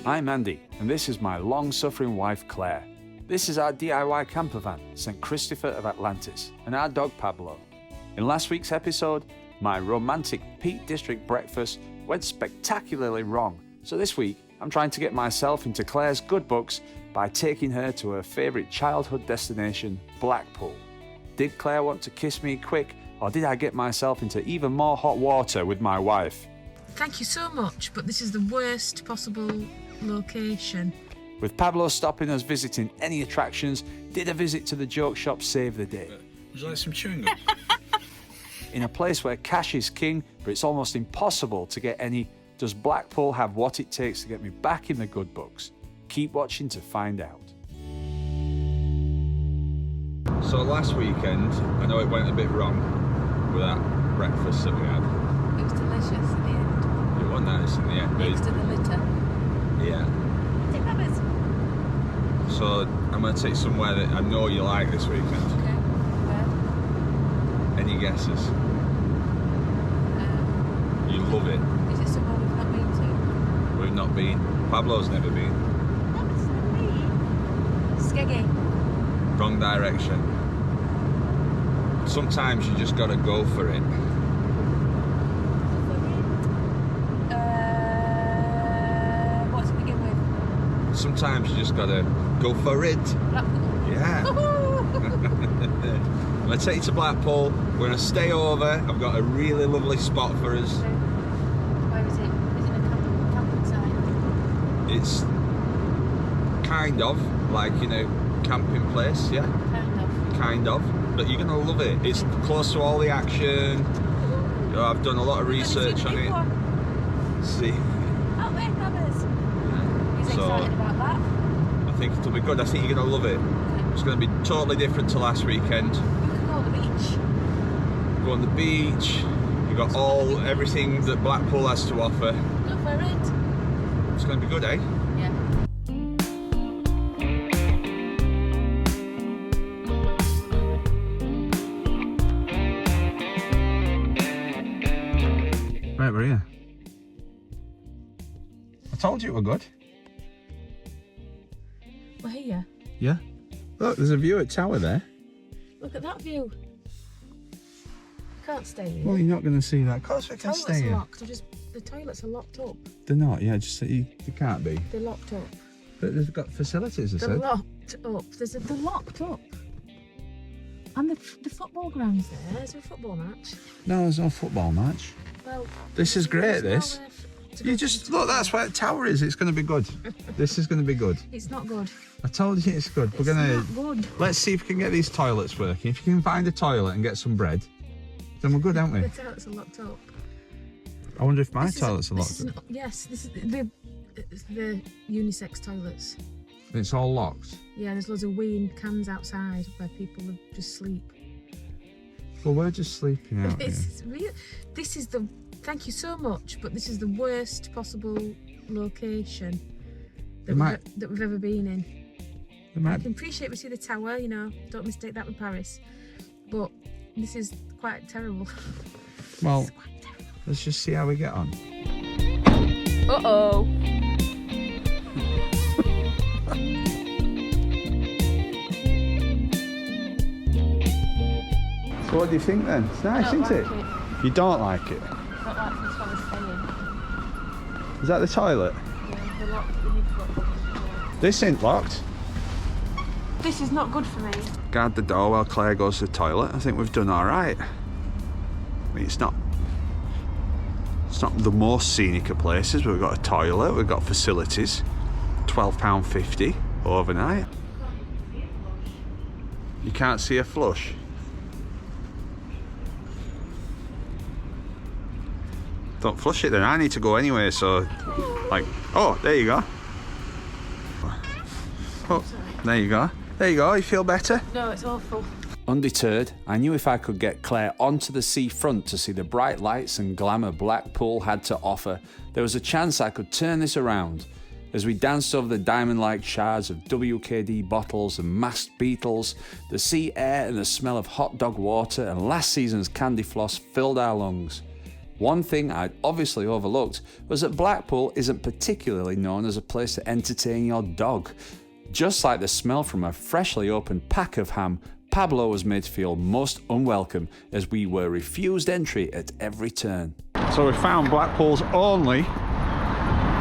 I'm Andy, and this is my long-suffering wife Claire. This is our DIY camper van, St Christopher of Atlantis, and our dog Pablo. In last week's episode, my romantic Peak District breakfast went spectacularly wrong, so this week I'm trying to get myself into Claire's good books by taking her to her favourite childhood destination, Blackpool. Did Claire want to kiss me quick, or did I get myself into even more hot water with my wife? Thank you so much, but this is the worst possible location. With Pablo stopping us visiting any attractions, did a visit to the joke shop save the day? Would you like some chewing gum? In a place where cash is king, but it's almost impossible to get any, does Blackpool have what it takes to get me back in the good books? Keep watching to find out. So last weekend, I know it went a bit wrong with that breakfast that we had. It was delicious in the end. It wasn't nice in the end, Next to the litter. Yeah. So I'm going to take somewhere that I know you like this weekend. Okay. Where? Any guesses? You love it. Is it somewhere we've not been to? We've not been. Pablo's never been. Skeggy. Wrong direction. Sometimes you just got to go for it. What to begin with? Sometimes you just got to go for it. Blackpool. Yeah. I'm going to take you to Blackpool. We're going to stay over. I've got a really lovely spot for us. Where is it? Is it a camping site? It's kind of like, you know, camping place, yeah? Kind of. But you're going to love it. It's close to all the action. You know, I've done a lot of research on it. See? Oh, wait, Thomas. Yeah. He's excited about that. I think it'll be good. I think you're going to love it. It's going to be totally different to last weekend. We could go on the beach. Go on the beach. You've got everything that Blackpool has to offer. Go for it. It's going to be good, eh? Yeah. Right, we're here. I told you it were good. We're here. Yeah. Look, there's a view at Tower there. Look at that view. Can't stay here. Well, you're not going to see that. Of course we can Toilets stay are here. locked. The toilets are locked up. They're not, yeah, just they can't be. They're locked up. But they've got facilities, I They're said. locked up. They're locked up. And the football ground's there. Is there a football match? No, there's no football match. Well, This is great, this. to You go just, to the look, that's where the Tower is. It's going to be good. This is going to be good. It's not good. I told you it's good. It's We're going not to, good. let's see if we can get these toilets working. If you can find a toilet and get some bread, then we're good, aren't we? The toilets are locked up. I wonder if my This is toilets are this locked is up. yes, this is the unisex toilets. It's all locked. Yeah, there's loads of weeing cans outside where people just sleep. Well, we're just sleeping out here. It's real. This is the. Thank you so much, but this is the worst possible location that we've ever been in. I can appreciate we see the tower, you know. Don't mistake that with Paris, but this is quite terrible. Well, It's quite terrible. let's just see how we get on. Uh-oh. So what do you think then? It's nice, isn't it? You don't like it? I don't like this one is staying. Is that the toilet? Yeah, they're locked. We need to lock them. This ain't locked. This is not good for me. Guard the door while Claire goes to the toilet. I think we've done all right. I mean, it's not the most scenic of places, but we've got a toilet, we've got facilities. £12.50 overnight. You can't see a flush. Don't flush it then, I need to go anyway, so like, oh, there you go. Oh, there you go. There you go, you feel better? No, it's awful. Undeterred, I knew if I could get Claire onto the seafront to see the bright lights and glamour Blackpool had to offer, there was a chance I could turn this around. As we danced over the diamond-like shards of WKD bottles and masked beetles, the sea air and the smell of hot dog water and last season's candy floss filled our lungs. One thing I'd obviously overlooked was that Blackpool isn't particularly known as a place to entertain your dog. Just like the smell from a freshly opened pack of ham, Pablo was made to feel most unwelcome as we were refused entry at every turn. So we found Blackpool's only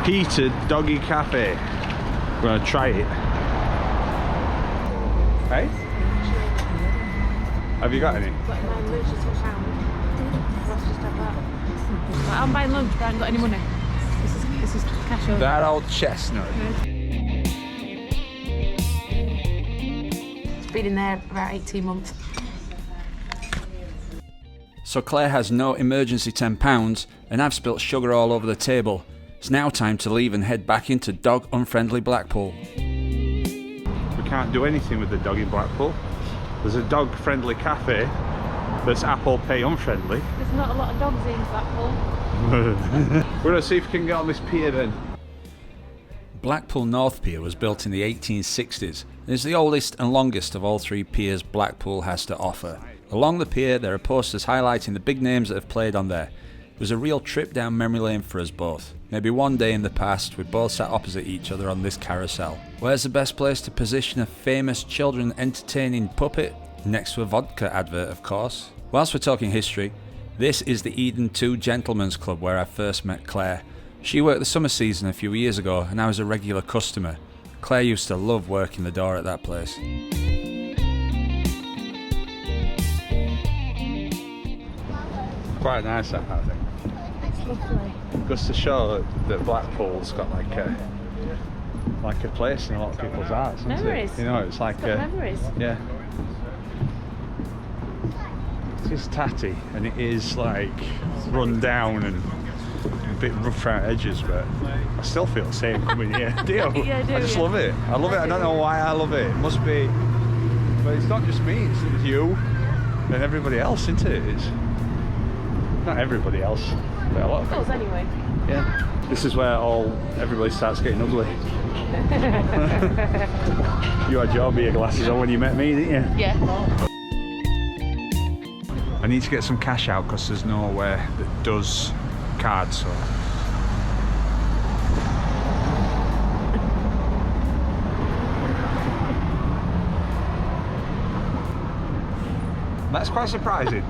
heated doggy cafe. We're going to try it. Hey? Have you got any? I'm buying lunch, but I haven't got any money. This is cash over. That old chestnut. It's been in there about 18 months. So Claire has no emergency £10 and I've spilt sugar all over the table. It's now time to leave and head back into dog-unfriendly Blackpool. We can't do anything with the dog in Blackpool. There's a dog-friendly cafe that's Apple Pay unfriendly. There's not a lot of dogs in Blackpool. We're going to see if we can get on this pier then. Blackpool North Pier was built in the 1860s and is the oldest and longest of all three piers Blackpool has to offer. Along the pier there are posters highlighting the big names that have played on there. It was a real trip down memory lane for us both. Maybe one day in the past we both sat opposite each other on this carousel. Where's the best place to position a famous children entertaining puppet? Next to a vodka advert, of course. Whilst we're talking history, this is the Eden 2 Gentlemen's Club where I first met Claire. She worked the summer season a few years ago and I was a regular customer. Claire used to love working the door at that place. Quite nice that, I think. It's lovely. Goes to show that Blackpool's got like a place in a lot of people's hearts, isn't Memories. it? You know, it's like Memories. Yeah. It is tatty and it is like run down and a bit rough around edges, but I still feel the same coming here. Do you? Yeah, I do. I just love it. I love it. I don't know why I love it. It must be, but it's not just me. It's you and everybody else, isn't it? It's not everybody else, but a lot of people. Us anyway. Yeah. This is where everybody starts getting ugly. You had your beer glasses on when you met me, didn't you? Yeah. I need to get some cash out because there's nowhere that does cards. So. That's quite surprising.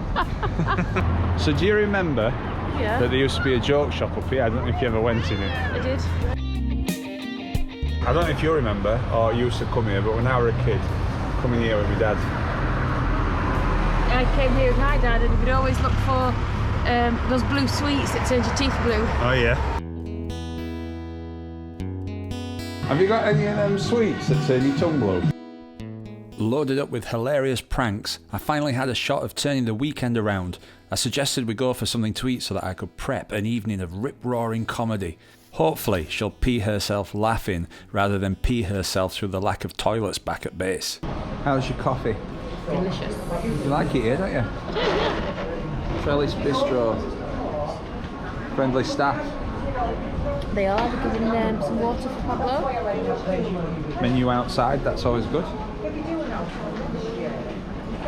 So do you remember that there used to be a joke shop up here? I don't know if you ever went in it. I did. I don't know if you remember or you used to come here, but when I was a kid, coming here with my dad. I came here with my dad and we'd always look for those blue sweets that turned your teeth blue. Oh yeah. Have you got any of them sweets that turn your tongue blue? Loaded up with hilarious pranks, I finally had a shot of turning the weekend around. I suggested we go for something to eat so that I could prep an evening of rip-roaring comedy. Hopefully she'll pee herself laughing rather than pee herself through the lack of toilets back at base. How's your coffee? Delicious. You like it here, don't you? Trellis Bistro. Friendly staff. They are. They're giving some water for Pablo. Menu outside, that's always good.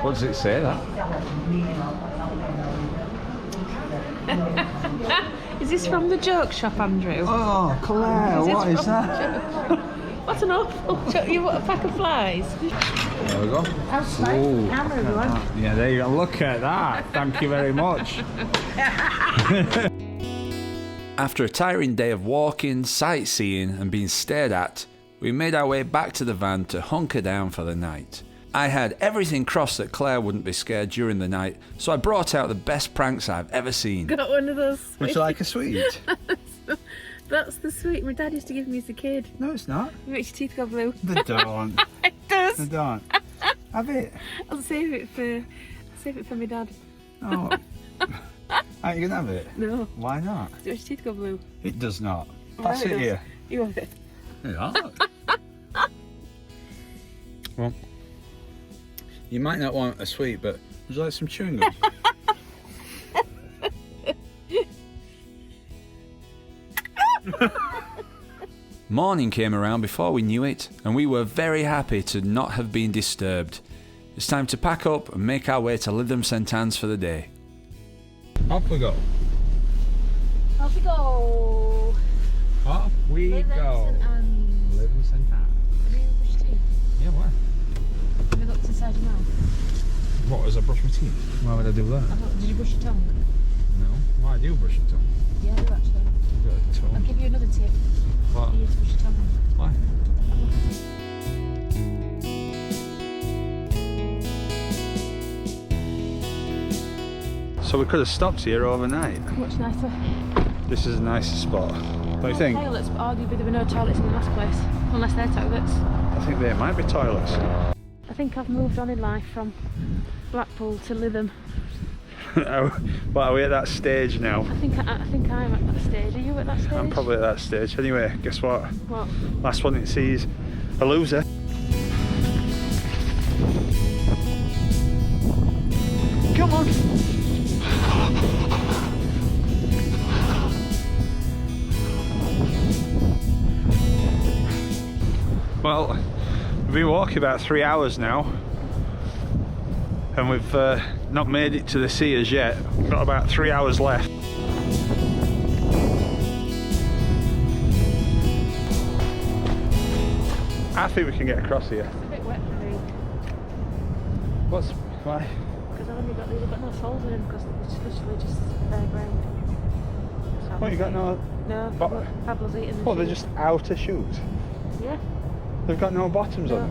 What does it say, that? Is this from the joke shop, Andrew? Oh, Claire, what is that? What an awful joke. You want a pack of flies? There we go. That's nice. Camera, everyone. Yeah, there you go. Look at that. Thank you very much. After a tiring day of walking, sightseeing and being stared at, we made our way back to the van to hunker down for the night. I had everything crossed that Claire wouldn't be scared during the night, so I brought out the best pranks I've ever seen. Got one of those sweets. Would you like a sweet? That's the sweet my dad used to give me as a kid. No, it's not. It makes your teeth go blue. They don't. It does. They don't. Have it. I'll save it for my dad. Oh. Aren't you gonna have it? No. Why not? It makes your teeth go blue. It does not. Oh, Pass it it does. here. You want it? Yeah. Well, you might not want a sweet, but would you like some chewing gum? Morning came around before we knew it, and we were very happy to not have been disturbed. It's time to pack up and make our way to Lytham St Anne's for the day. Off we go. Off we go. Off we Lytham go. St Anne's. Lytham St Anne's. Have you brushed your teeth? Yeah, why? Have you looked inside your mouth? What, as I brush my teeth? Why would I do that? Did you brush your tongue? No. Why do you brush your tongue? Yeah, I do actually. You've got a tongue. I'll give you another tip. What? You need to brush your tongue. Why? So we could have stopped here overnight. Much nicer. This is a nicer spot. Don't you think? Toilets, but arguably there were no toilets in the last place. Unless they're toilets. I think there might be toilets. I think I've moved on in life from Blackpool to Lytham. Well, are we at that stage now? I think I'm at that stage. Are you at that stage? I'm probably at that stage. Anyway, guess what? What? Last one it sees a loser. Come on! Well, we've been walking about 3 hours now, and we've not made it to the sea as yet. We've got about 3 hours left. I think we can get across here. It's a bit wet for me. Why? Because I've only got these, I've got no soles in them because it's literally just bare ground. So What, you got no... No, Pablo's eating them. Oh, they're just outer shoes? Yeah. They've got no bottoms No. on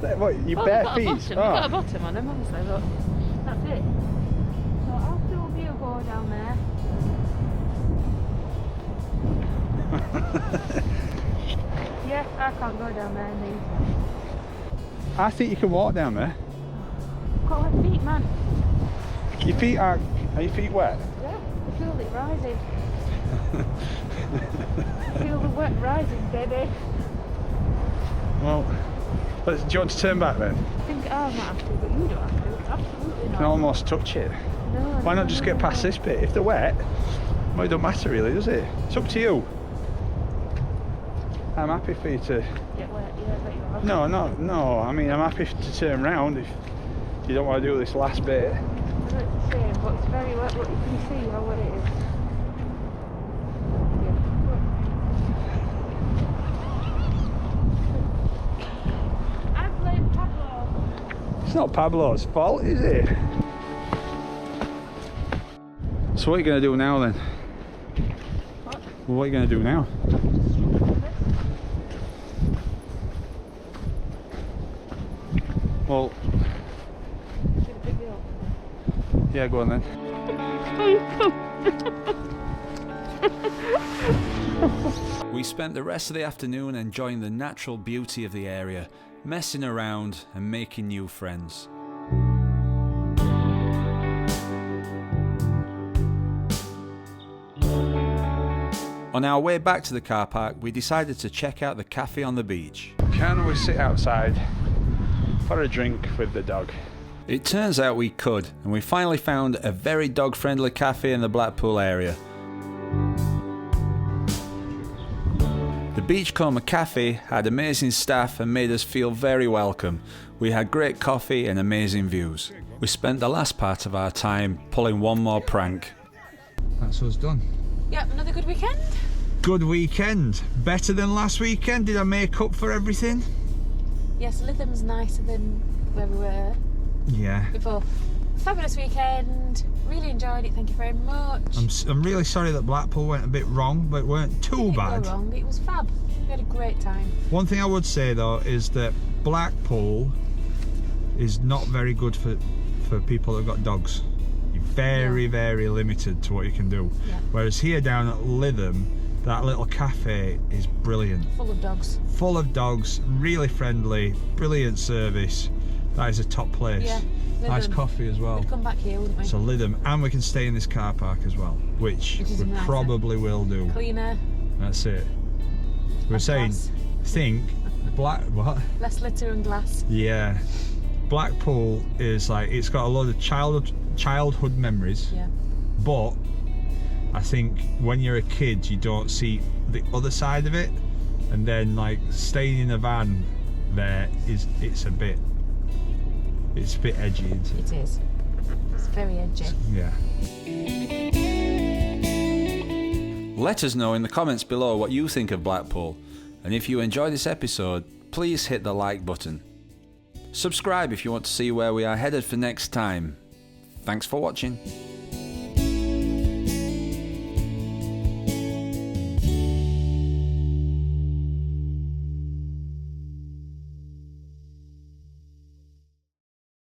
them? What, your Oh, bare they've got feet? a bottom. They've got a bottom on them, obviously, but that's it. So I'll film you go down there. Yeah, I can't go down there in these. I think you can walk down there. I've got wet feet, man. Your feet are your feet wet? Yeah, I feel it rising. I feel the wet rising, baby. Well, do you want to turn back then? I think I might have to, but you don't have to. Absolutely You not. can almost touch it. No, Why not just get past this bit? If they're wet, well, it don't matter really, does it? It's up to you. I'm happy for you to... Get wet, yeah, I bet you are. No. I mean, I'm happy to turn round if you don't want to do this last bit. I know it's the same, but it's very wet. Look, you can see how wet it is. Yeah. I blame Pablo. It's not Pablo's fault, is it? So what are you going to do now then? What? Well, what are you going to do now? Well, Should have picked me up. yeah, go on then. We spent the rest of the afternoon enjoying the natural beauty of the area, messing around and making new friends. On our way back to the car park, we decided to check out the cafe on the beach. Can we sit outside for a drink with the dog? It turns out we could, and we finally found a very dog-friendly cafe in the Blackpool area. The Beachcomber Cafe had amazing staff and made us feel very welcome. We had great coffee and amazing views. We spent the last part of our time pulling one more prank. That's us done. Yep, another good weekend. Good weekend. Better than last weekend. Did I make up for everything? Yes, Lytham's nicer than where we were Yeah. before. Fabulous weekend. Really enjoyed it. Thank you very much. I'm really sorry that Blackpool went a bit wrong, but it weren't too Didn't bad. go wrong. It was fab. We had a great time. One thing I would say though is that Blackpool is not very good for people that got dogs. You're very limited to what you can do. Yeah. Whereas here down at Lytham, that little cafe is brilliant. Full of dogs. Full of dogs, really friendly, brilliant service. That is a top place. Yeah. Nice Lytham. coffee as well. We'd come back here, wouldn't we? So Lytham, and we can stay in this car park as well, which Which is we nicer. probably will do. Cleaner. That's it. We were Less saying, glass. what? Less litter and glass. Yeah. Blackpool is like, it's got a lot of childhood memories, Yeah. but I think when you're a kid you don't see the other side of it, and then like staying in a van there it's a bit edgy, isn't it? It is. It's very edgy. Yeah. Let us know in the comments below what you think of Blackpool, and if you enjoy this episode, please hit the like button. Subscribe if you want to see where we are headed for next time. Thanks for watching.